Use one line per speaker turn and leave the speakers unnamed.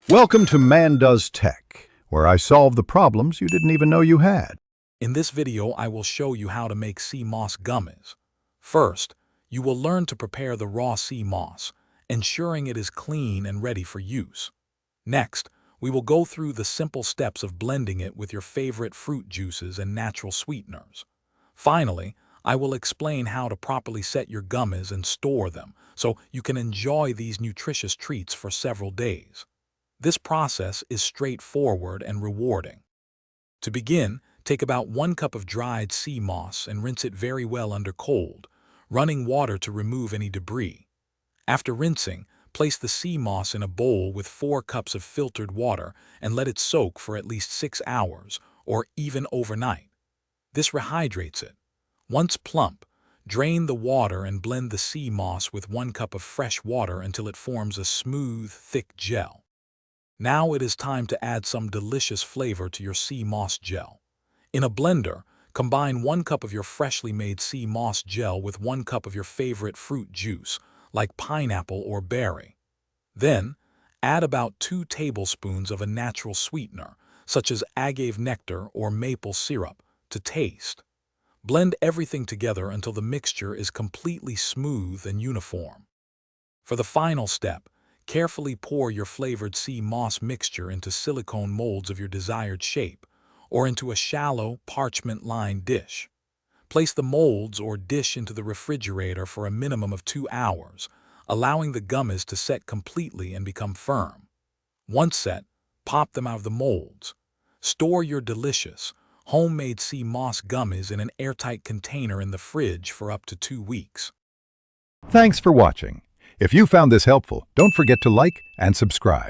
Welcome to Man Does Tech, where I solve the problems you didn't even know you had.
In this video, I will show you how to make sea moss gummies. First, you will learn to prepare the raw sea moss, ensuring it is clean and ready for use. Next, we will go through the simple steps of blending it with your favorite fruit juices and natural sweeteners. Finally, I will explain how to properly set your gummies and store them so you can enjoy these nutritious treats for several days. This process is straightforward and rewarding. To begin, take about 1 cup of dried sea moss and rinse it very well under cold, running water to remove any debris. After rinsing, place the sea moss in a bowl with 4 cups of filtered water and let it soak for at least 6 hours, or even overnight. This rehydrates it. Once plump, drain the water and blend the sea moss with 1 cup of fresh water until it forms a smooth, thick gel. Now it is time to add some delicious flavor to your sea moss gel. In a blender, combine 1 cup of your freshly made sea moss gel with 1 cup of your favorite fruit juice, like pineapple or berry. Then, add about 2 tablespoons of a natural sweetener, such as agave nectar or maple syrup, to taste. Blend everything together until the mixture is completely smooth and uniform. For the final step, carefully pour your flavored sea moss mixture into silicone molds of your desired shape, or into a shallow, parchment-lined dish. Place the molds or dish into the refrigerator for a minimum of 2 hours, allowing the gummies to set completely and become firm. Once set, pop them out of the molds. Store your delicious, homemade sea moss gummies in an airtight container in the fridge for up to 2 weeks.
Thanks for watching. If you found this helpful, don't forget to like and subscribe.